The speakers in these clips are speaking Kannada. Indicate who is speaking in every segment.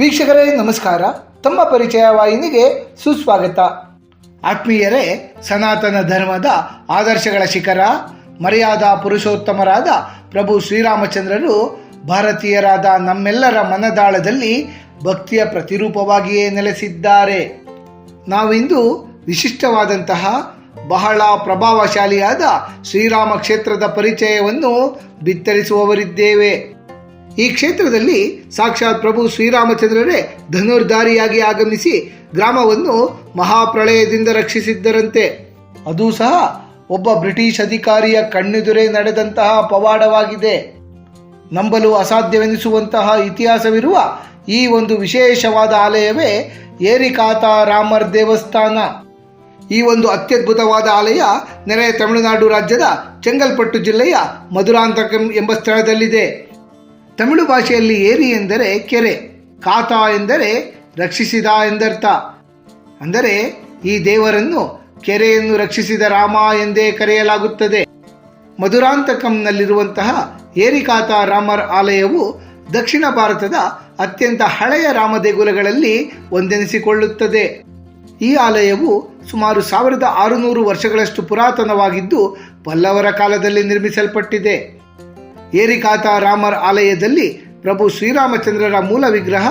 Speaker 1: ವೀಕ್ಷಕರೇ ನಮಸ್ಕಾರ. ತಮ್ಮ ಪರಿಚಯ ವಾಹಿನಿಗೆ ಸುಸ್ವಾಗತ. ಆತ್ಮೀಯರೇ, ಸನಾತನ ಧರ್ಮದ ಆದರ್ಶಗಳ ಶಿಖರ ಮರ್ಯಾದ ಪುರುಷೋತ್ತಮರಾದ ಪ್ರಭು ಶ್ರೀರಾಮಚಂದ್ರರು ಭಾರತೀಯರಾದ ನಮ್ಮೆಲ್ಲರ ಮನದಾಳದಲ್ಲಿ ಭಕ್ತಿಯ ಪ್ರತಿರೂಪವಾಗಿಯೇ ನೆಲೆಸಿದ್ದಾರೆ. ನಾವಿಂದು ವಿಶಿಷ್ಟವಾದಂತಹ ಬಹಳ ಪ್ರಭಾವಶಾಲಿಯಾದ ಶ್ರೀರಾಮ ಕ್ಷೇತ್ರದ ಪರಿಚಯವನ್ನು ಬಿತ್ತರಿಸುವವರಿದ್ದೇವೆ. ಈ ಕ್ಷೇತ್ರದಲ್ಲಿ ಸಾಕ್ಷಾತ್ ಪ್ರಭು ಶ್ರೀರಾಮಚಂದ್ರರೇ ಧನುರ್ಧಾರಿಯಾಗಿ ಆಗಮಿಸಿ ಗ್ರಾಮವನ್ನು ಮಹಾಪ್ರಳಯದಿಂದ ರಕ್ಷಿಸಿದ್ದರಂತೆ. ಅದೂ ಸಹ ಒಬ್ಬ ಬ್ರಿಟಿಷ್ ಅಧಿಕಾರಿಯ ಕಣ್ಣೆದುರೇ ನಡೆದಂತಹ ಪವಾಡವಾಗಿದೆ. ನಂಬಲು ಅಸಾಧ್ಯವೆನಿಸುವಂತಹ ಇತಿಹಾಸವಿರುವ ಈ ಒಂದು ವಿಶೇಷವಾದ ಆಲಯವೇ ಏರಿಕಾತ ರಾಮರ್ ದೇವಸ್ಥಾನ. ಈ ಒಂದು ಅತ್ಯದ್ಭುತವಾದ ಆಲಯ ನೆರೆಯ ತಮಿಳುನಾಡು ರಾಜ್ಯದ ಚೆಂಗಲ್ಪಟ್ಟು ಜಿಲ್ಲೆಯ ಮಧುರಾಂತಕಂ ಎಂಬ ಸ್ಥಳದಲ್ಲಿದೆ. ತಮಿಳು ಭಾಷೆಯಲ್ಲಿ ಏರಿ ಎಂದರೆ ಕೆರೆ, ಕಾತ ಎಂದರೆ ರಕ್ಷಿಸಿದ ಎಂದರ್ಥ. ಅಂದರೆ ಈ ದೇವರನ್ನು ಕೆರೆಯನ್ನು ರಕ್ಷಿಸಿದ ರಾಮ ಎಂದೇ ಕರೆಯಲಾಗುತ್ತದೆ. ಮಧುರಾಂತಕಂನಲ್ಲಿರುವಂತಹ ಏರಿಕಾತ ರಾಮರ್ ಆಲಯವು ದಕ್ಷಿಣ ಭಾರತದ ಅತ್ಯಂತ ಹಳೆಯ ರಾಮ ದೇಗುಲಗಳಲ್ಲಿ ಒಂದೆನಿಸಿಕೊಳ್ಳುತ್ತದೆ. ಈ ಆಲಯವು ಸುಮಾರು 1600 ವರ್ಷಗಳಷ್ಟು ಪುರಾತನವಾಗಿದ್ದು ಪಲ್ಲವರ ಕಾಲದಲ್ಲಿ ನಿರ್ಮಿಸಲ್ಪಟ್ಟಿದೆ. ಏರಿಕಾತ ರಾಮರ್ ಆಲಯದಲ್ಲಿ ಪ್ರಭು ಶ್ರೀರಾಮಚಂದ್ರರ ಮೂಲ ವಿಗ್ರಹ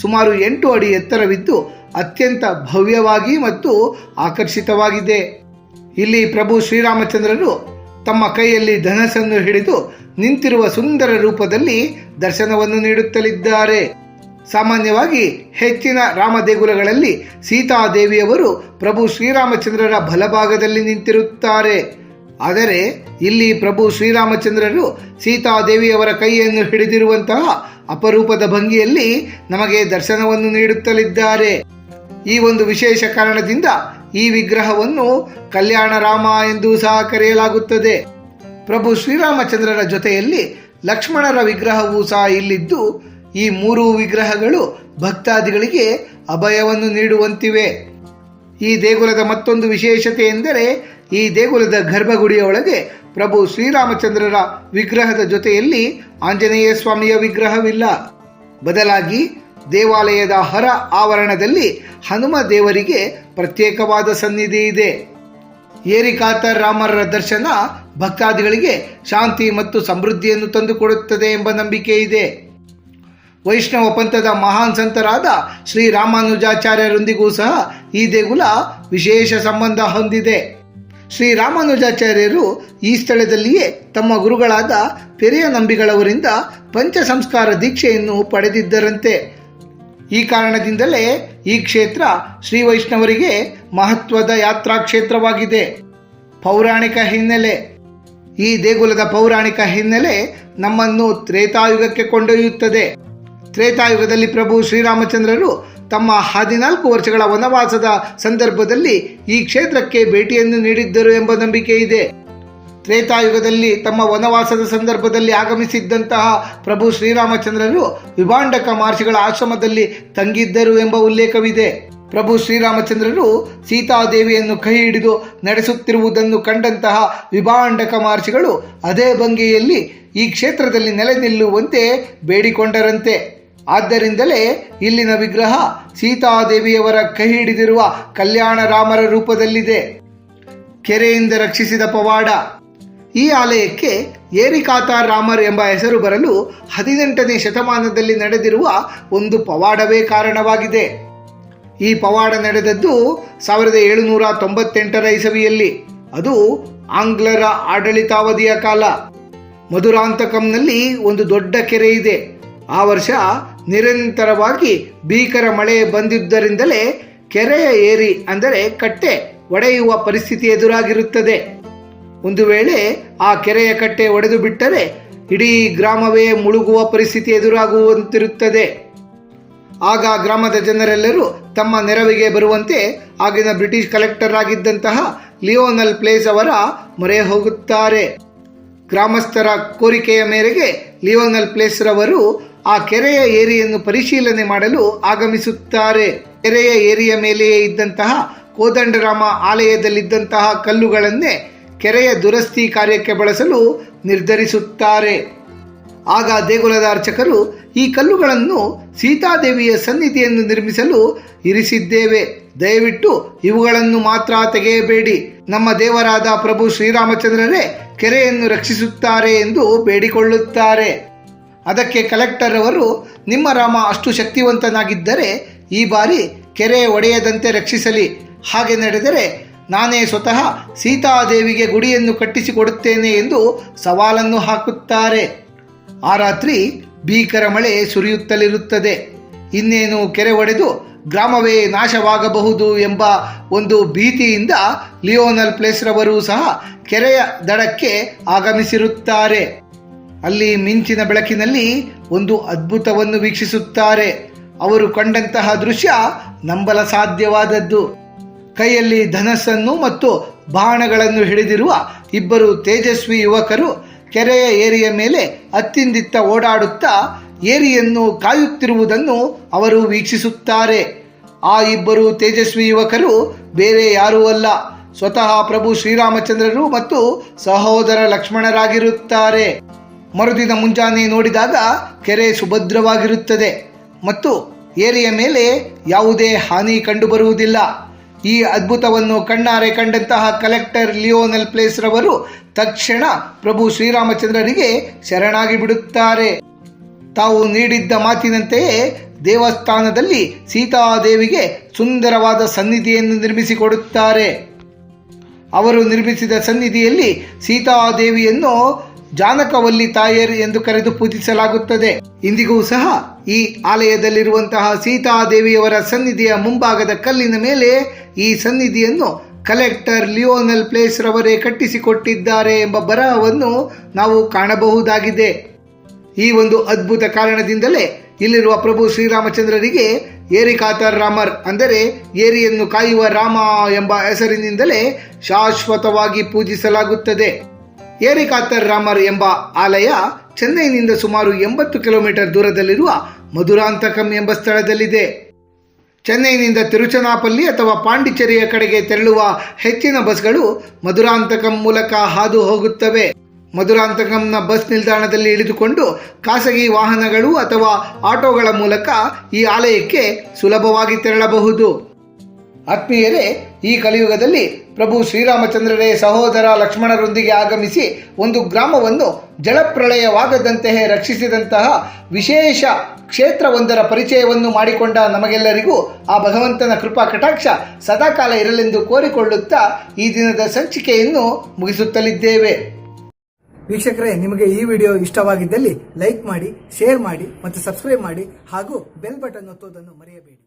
Speaker 1: ಸುಮಾರು 8 ಅಡಿ ಎತ್ತರವಿದ್ದು ಅತ್ಯಂತ ಭವ್ಯವಾಗಿ ಮತ್ತು ಆಕರ್ಷಿತವಾಗಿದೆ. ಇಲ್ಲಿ ಪ್ರಭು ಶ್ರೀರಾಮಚಂದ್ರರು ತಮ್ಮ ಕೈಯಲ್ಲಿ ಧನಸ್ಸನ್ನು ಹಿಡಿದು ನಿಂತಿರುವ ಸುಂದರ ರೂಪದಲ್ಲಿ ದರ್ಶನವನ್ನು ನೀಡುತ್ತಲಿದ್ದಾರೆ. ಸಾಮಾನ್ಯವಾಗಿ ಹೆಚ್ಚಿನ ರಾಮ ದೇಗುಲಗಳಲ್ಲಿ ಸೀತಾದೇವಿಯವರು ಪ್ರಭು ಶ್ರೀರಾಮಚಂದ್ರರ ಬಲಭಾಗದಲ್ಲಿ ನಿಂತಿರುತ್ತಾರೆ. ಆದರೆ ಇಲ್ಲಿ ಪ್ರಭು ಶ್ರೀರಾಮಚಂದ್ರರು ಸೀತಾದೇವಿಯವರ ಕೈಯನ್ನು ಹಿಡಿದಿರುವಂತಹ ಅಪರೂಪದ ಭಂಗಿಯಲ್ಲಿ ನಮಗೆ ದರ್ಶನವನ್ನು ನೀಡುತ್ತಲಿದ್ದಾರೆ. ಈ ಒಂದು ವಿಶೇಷ ಕಾರಣದಿಂದ ಈ ವಿಗ್ರಹವನ್ನು ಕಲ್ಯಾಣ ರಾಮ ಎಂದು ಸಹ ಕರೆಯಲಾಗುತ್ತದೆ. ಪ್ರಭು ಶ್ರೀರಾಮಚಂದ್ರರ ಜೊತೆಯಲ್ಲಿ ಲಕ್ಷ್ಮಣರ ವಿಗ್ರಹವೂ ಸಹ ಇಲ್ಲಿದ್ದು ಈ 3 ವಿಗ್ರಹಗಳು ಭಕ್ತಾದಿಗಳಿಗೆ ಅಭಯವನ್ನು ನೀಡುವಂತಿವೆ. ಈ ದೇಗುಲದ ಮತ್ತೊಂದು ವಿಶೇಷತೆ ಎಂದರೆ ಈ ದೇಗುಲದ ಗರ್ಭಗುಡಿಯೊಳಗೆ ಪ್ರಭು ಶ್ರೀರಾಮಚಂದ್ರರ ವಿಗ್ರಹದ ಜೊತೆಯಲ್ಲಿ ಆಂಜನೇಯ ಸ್ವಾಮಿಯ ವಿಗ್ರಹವಿಲ್ಲ. ಬದಲಾಗಿ ದೇವಾಲಯದ ಹೊರ ಆವರಣದಲ್ಲಿ ಹನುಮ ದೇವರಿಗೆ ಪ್ರತ್ಯೇಕವಾದ ಸನ್ನಿಧಿ ಇದೆ. ಏರಿಕಾತ ರಾಮರ ದರ್ಶನ ಭಕ್ತಾದಿಗಳಿಗೆ ಶಾಂತಿ ಮತ್ತು ಸಮೃದ್ಧಿಯನ್ನು ತಂದುಕೊಡುತ್ತದೆ ಎಂಬ ನಂಬಿಕೆ ಇದೆ. ವೈಷ್ಣವ ಪಂಥದ ಮಹಾನ್ ಸಂತರಾದ ಶ್ರೀ ರಾಮಾನುಜಾಚಾರ್ಯರೊಂದಿಗೂ ಸಹ ಈ ದೇಗುಲ ವಿಶೇಷ ಸಂಬಂಧ ಹೊಂದಿದೆ. ಶ್ರೀ ರಾಮಾನುಜಾಚಾರ್ಯರು ಈ ಸ್ಥಳದಲ್ಲಿಯೇ ತಮ್ಮ ಗುರುಗಳಾದ ಪೆರಿಯ ನಂಬಿಗಳವರಿಂದ ಪಂಚ ಸಂಸ್ಕಾರ ದೀಕ್ಷೆಯನ್ನು ಪಡೆದಿದ್ದರಂತೆ. ಈ ಕಾರಣದಿಂದಲೇ ಈ ಕ್ಷೇತ್ರ ಶ್ರೀ ವೈಷ್ಣವರಿಗೆ ಮಹತ್ವದ ಯಾತ್ರಾ ಕ್ಷೇತ್ರವಾಗಿದೆ. ಪೌರಾಣಿಕ ಹಿನ್ನೆಲೆ. ಈ ದೇಗುಲದ ಪೌರಾಣಿಕ ಹಿನ್ನೆಲೆ ನಮ್ಮನ್ನು ತ್ರೇತಾಯುಗಕ್ಕೆ ಕೊಂಡೊಯ್ಯುತ್ತದೆ. ತ್ರೇತಾಯುಗದಲ್ಲಿ ಪ್ರಭು ಶ್ರೀರಾಮಚಂದ್ರರು ತಮ್ಮ 14 ವರ್ಷಗಳ ವನವಾಸದ ಸಂದರ್ಭದಲ್ಲಿ ಈ ಕ್ಷೇತ್ರಕ್ಕೆ ಭೇಟಿಯನ್ನು ನೀಡಿದ್ದರು ಎಂಬ ನಂಬಿಕೆ ಇದೆ. ತ್ರೇತಾಯುಗದಲ್ಲಿ ತಮ್ಮ ವನವಾಸದ ಸಂದರ್ಭದಲ್ಲಿ ಆಗಮಿಸಿದ್ದಂತಹ ಪ್ರಭು ಶ್ರೀರಾಮಚಂದ್ರರು ವಿಭಾಂಡಕ ಮಹರ್ಷಿಗಳ ಆಶ್ರಮದಲ್ಲಿ ತಂಗಿದ್ದರು ಎಂಬ ಉಲ್ಲೇಖವಿದೆ. ಪ್ರಭು ಶ್ರೀರಾಮಚಂದ್ರರು ಸೀತಾದೇವಿಯನ್ನು ಕೈ ಹಿಡಿದು ನಡೆಸುತ್ತಿರುವುದನ್ನು ಕಂಡಂತಹ ವಿಭಾಂಡಕ ಮಹರ್ಷಿಗಳು ಅದೇ ಭಂಗಿಯಲ್ಲಿ ಈ ಕ್ಷೇತ್ರದಲ್ಲಿ ನೆಲೆ ನಿಲ್ಲುವಂತೆ ಬೇಡಿಕೊಂಡರಂತೆ. ಆದ್ದರಿಂದಲೇ ಇಲ್ಲಿನ ವಿಗ್ರಹ ಸೀತಾದೇವಿಯವರ ಕೈ ಹಿಡಿದಿರುವ ಕಲ್ಯಾಣ ರಾಮರ ರೂಪದಲ್ಲಿದೆ. ಕೆರೆಯಿಂದ ರಕ್ಷಿಸಿದ ಪವಾಡ. ಈ ಆಲಯಕ್ಕೆ ಏರಿಕಾತ ರಾಮರ್ ಎಂಬ ಹೆಸರು ಬರಲು 18ನೇ ಶತಮಾನದಲ್ಲಿ ನಡೆದಿರುವ ಒಂದು ಪವಾಡವೇ ಕಾರಣವಾಗಿದೆ. ಈ ಪವಾಡ ನಡೆದದ್ದು 1798ರ ಇಸವಿಯಲ್ಲಿ. ಅದು ಆಂಗ್ಲರ ಆಡಳಿತಾವಧಿಯ ಕಾಲ. ಮಧುರಾಂತಕಂನಲ್ಲಿ ಒಂದು ದೊಡ್ಡ ಕೆರೆ ಇದೆ. ಆ ವರ್ಷ ನಿರಂತರವಾಗಿ ಭೀಕರ ಮಳೆ ಬಂದಿದ್ದರಿಂದಲೇ ಕೆರೆಯ ಏರಿ ಅಂದರೆ ಕಟ್ಟೆ ಒಡೆಯುವ ಪರಿಸ್ಥಿತಿ ಎದುರಾಗಿರುತ್ತದೆ. ಒಂದು ವೇಳೆ ಆ ಕೆರೆಯ ಕಟ್ಟೆ ಒಡೆದು ಬಿಟ್ಟರೆ ಇಡೀ ಗ್ರಾಮವೇ ಮುಳುಗುವ ಪರಿಸ್ಥಿತಿ ಎದುರಾಗುವಂತಿರುತ್ತದೆ. ಆಗ ಗ್ರಾಮದ ಜನರೆಲ್ಲರೂ ತಮ್ಮ ನೆರವಿಗೆ ಬರುವಂತೆ ಆಗಿನ ಬ್ರಿಟಿಷ್ ಕಲೆಕ್ಟರ್ ಆಗಿದ್ದಂತಹ ಲಿಯೋನಲ್ ಪ್ಲೇಸ್ ಅವರ ಮೊರೆ ಹೋಗುತ್ತಾರೆ. ಗ್ರಾಮಸ್ಥರ ಕೋರಿಕೆಯ ಮೇರೆಗೆ ಲಿಯೋನಲ್ ಪ್ಲೇಸ್ ರವರು ಆ ಕೆರೆಯ ಏರಿಯನ್ನು ಪರಿಶೀಲನೆ ಮಾಡಲು ಆಗಮಿಸುತ್ತಾರೆ. ಕೆರೆಯ ಏರಿಯ ಮೇಲೆಯೇ ಇದ್ದಂತಹ ಕೋದಂಡರಾಮ ಆಲಯದಲ್ಲಿದ್ದಂತಹ ಕಲ್ಲುಗಳನ್ನೇ ಕೆರೆಯ ದುರಸ್ತಿ ಕಾರ್ಯಕ್ಕೆ ಬಳಸಲು ನಿರ್ಧರಿಸುತ್ತಾರೆ. ಆಗ ದೇಗುಲದ ಅರ್ಚಕರು ಈ ಕಲ್ಲುಗಳನ್ನು ಸೀತಾದೇವಿಯ ಸನ್ನಿಧಿಯನ್ನು ನಿರ್ಮಿಸಲು ಇರಿಸಿದ್ದೇವೆ, ದಯವಿಟ್ಟು ಇವುಗಳನ್ನು ಮಾತ್ರ ತೆಗೆಯಬೇಡಿ, ನಮ್ಮ ದೇವರಾದ ಪ್ರಭು ಶ್ರೀರಾಮಚಂದ್ರರೇ ಕೆರೆಯನ್ನು ರಕ್ಷಿಸುತ್ತಾರೆ ಎಂದು ಬೇಡಿಕೊಳ್ಳುತ್ತಾರೆ. ಅದಕ್ಕೆ ಕಲೆಕ್ಟರ್ ಅವರು, ನಿಮ್ಮ ರಾಮ ಅಷ್ಟು ಶಕ್ತಿವಂತನಾಗಿದ್ದರೆ ಈ ಬಾರಿ ಕೆರೆ ಒಡೆಯದಂತೆ ರಕ್ಷಿಸಲಿ, ಹಾಗೆ ನಡೆದರೆ ನಾನೇ ಸ್ವತಃ ಸೀತಾದೇವಿಗೆ ಗುಡಿಯನ್ನು ಕಟ್ಟಿಸಿಕೊಡುತ್ತೇನೆ ಎಂದು ಸವಾಲನ್ನು ಹಾಕುತ್ತಾರೆ. ಆ ರಾತ್ರಿ ಭೀಕರ ಮಳೆ ಸುರಿಯುತ್ತಲಿರುತ್ತದೆ. ಇನ್ನೇನು ಕೆರೆ ಒಡೆದು ಗ್ರಾಮವೇ ನಾಶವಾಗಬಹುದು ಎಂಬ ಒಂದು ಭೀತಿಯಿಂದ ಲಿಯೋನಲ್ ಪ್ಲೇಸ್ರವರು ಸಹ ಕೆರೆಯ ದಡಕ್ಕೆ ಆಗಮಿಸಿರುತ್ತಾರೆ. ಅಲ್ಲಿ ಮಿಂಚಿನ ಬೆಳಕಿನಲ್ಲಿ ಒಂದು ಅದ್ಭುತವನ್ನು ವೀಕ್ಷಿಸುತ್ತಾರೆ. ಅವರು ಕಂಡಂತಹ ದೃಶ್ಯ ನಂಬಲ ಸಾಧ್ಯವಾದದ್ದು. ಕೈಯಲ್ಲಿ ಧನಸ್ಸನ್ನು ಮತ್ತು ಬಾಣಗಳನ್ನು ಹಿಡಿದಿರುವ ಇಬ್ಬರು ತೇಜಸ್ವಿ ಯುವಕರು ಕೆರೆಯ ಏರಿಯ ಮೇಲೆ ಅತ್ತಿಂದಿತ್ತ ಓಡಾಡುತ್ತಾ ಏರಿಯನ್ನು ಕಾಯುತ್ತಿರುವುದನ್ನು ಅವರು ವೀಕ್ಷಿಸುತ್ತಾರೆ. ಆ ಇಬ್ಬರು ತೇಜಸ್ವಿ ಯುವಕರು ಬೇರೆ ಯಾರೂ ಅಲ್ಲ, ಸ್ವತಃ ಪ್ರಭು ಶ್ರೀರಾಮಚಂದ್ರರು ಮತ್ತು ಸಹೋದರ ಲಕ್ಷ್ಮಣರಾಗಿರುತ್ತಾರೆ. ಮರುದಿನ ಮುಂಜಾನೆ ನೋಡಿದಾಗ ಕೆರೆ ಸುಭದ್ರವಾಗಿರುತ್ತದೆ ಮತ್ತು ಏರಿಯ ಮೇಲೆ ಯಾವುದೇ ಹಾನಿ ಕಂಡುಬರುವುದಿಲ್ಲ. ಈ ಅದ್ಭುತವನ್ನು ಕಣ್ಣಾರೆ ಕಂಡಂತಹ ಕಲೆಕ್ಟರ್ ಲಿಯೋನಲ್ ಪ್ಲೇಸ್ರವರು ತಕ್ಷಣ ಪ್ರಭು ಶ್ರೀರಾಮಚಂದ್ರರಿಗೆ ಶರಣಾಗಿ ಬಿಡುತ್ತಾರೆ. ತಾವು ನೀಡಿದ್ದ ಮಾತಿನಂತೆಯೇ ದೇವಸ್ಥಾನದಲ್ಲಿ ಸೀತಾದೇವಿಗೆ ಸುಂದರವಾದ ಸನ್ನಿಧಿಯನ್ನು ನಿರ್ಮಿಸಿಕೊಡುತ್ತಾರೆ. ಅವರು ನಿರ್ಮಿಸಿದ ಸನ್ನಿಧಿಯಲ್ಲಿ ಸೀತಾದೇವಿಯನ್ನು ಜಾನಕವಲ್ಲಿ ತಾಯರ್ ಎಂದು ಕರೆದು ಪೂಜಿಸಲಾಗುತ್ತದೆ. ಇಂದಿಗೂ ಸಹ ಈ ಆಲಯದಲ್ಲಿರುವಂತಹ ಸೀತಾದೇವಿಯವರ ಸನ್ನಿಧಿಯ ಮುಂಭಾಗದ ಕಲ್ಲಿನ ಮೇಲೆ ಈ ಸನ್ನಿಧಿಯನ್ನು ಕಲೆಕ್ಟರ್ ಲಿಯೋನಲ್ ಪ್ಲೇಸ್ರವರೇ ಕಟ್ಟಿಸಿಕೊಟ್ಟಿದ್ದಾರೆ ಎಂಬ ಬರಹವನ್ನು ನಾವು ಕಾಣಬಹುದಾಗಿದೆ. ಈ ಒಂದು ಅದ್ಭುತ ಕಾರಣದಿಂದಲೇ ಇಲ್ಲಿರುವ ಪ್ರಭು ಶ್ರೀರಾಮಚಂದ್ರರಿಗೆ ಏರಿಕಾತರ್ ರಾಮರ್ ಅಂದರೆ ಏರಿಯನ್ನು ಕಾಯುವ ರಾಮ ಎಂಬ ಹೆಸರಿನಿಂದಲೇ ಶಾಶ್ವತವಾಗಿ ಪೂಜಿಸಲಾಗುತ್ತದೆ. ಏರಿಕಾತರ್ ರಾಮರ್ ಎಂಬ ಆಲಯ ಚೆನ್ನೈನಿಂದ ಸುಮಾರು 80 ಕಿಲೋಮೀಟರ್ ದೂರದಲ್ಲಿರುವ ಮಧುರಾಂತಕಂ ಎಂಬ ಸ್ಥಳದಲ್ಲಿದೆ. ಚೆನ್ನೈನಿಂದ ತಿರುಚನಾಪಲ್ಲಿ ಅಥವಾ ಪಾಂಡಿಚೇರಿಯ ಕಡೆಗೆ ತೆರಳುವ ಹೆಚ್ಚಿನ ಬಸ್ಗಳು ಮಧುರಾಂತಕಂ ಮೂಲಕ ಹಾದು ಹೋಗುತ್ತವೆ. ಮಧುರಾಂತಕಂನ ಬಸ್ ನಿಲ್ದಾಣದಲ್ಲಿ ಇಳಿದುಕೊಂಡು ಖಾಸಗಿ ವಾಹನಗಳು ಅಥವಾ ಆಟೋಗಳ ಮೂಲಕ ಈ ಆಲಯಕ್ಕೆ ಸುಲಭವಾಗಿ ತೆರಳಬಹುದು. ಆತ್ಮೀಯರೇ, ಈ ಕಲಿಯುಗದಲ್ಲಿ ಪ್ರಭು ಶ್ರೀರಾಮಚಂದ್ರರೇ ಸಹೋದರ ಲಕ್ಷ್ಮಣರೊಂದಿಗೆ ಆಗಮಿಸಿ ಒಂದು ಗ್ರಾಮವನ್ನು ಜಲಪ್ರಳಯವಾಗದಂತೆ ರಕ್ಷಿಸಿದಂತಹ ವಿಶೇಷ ಕ್ಷೇತ್ರವೊಂದರ ಪರಿಚಯವನ್ನು ಮಾಡಿಕೊಂಡ ನಮಗೆಲ್ಲರಿಗೂ ಆ ಭಗವಂತನ ಕೃಪಾ ಕಟಾಕ್ಷ ಸದಾಕಾಲ ಇರಲೆಂದು ಕೋರಿಕೊಳ್ಳುತ್ತಾ ಈ ದಿನದ ಸಂಚಿಕೆಯನ್ನು ಮುಗಿಸುತ್ತಲಿದ್ದೇವೆ.
Speaker 2: ವೀಕ್ಷಕರೇ, ನಿಮಗೆ ಈ ವಿಡಿಯೋ ಇಷ್ಟವಾಗಿದ್ದಲ್ಲಿ ಲೈಕ್ ಮಾಡಿ, ಶೇರ್ ಮಾಡಿ ಮತ್ತು ಸಬ್ಸ್ಕ್ರೈಬ್ ಮಾಡಿ ಹಾಗೂ ಬೆಲ್ ಬಟನ್ ಒತ್ತುವುದನ್ನು ಮರೆಯಬೇಡಿ.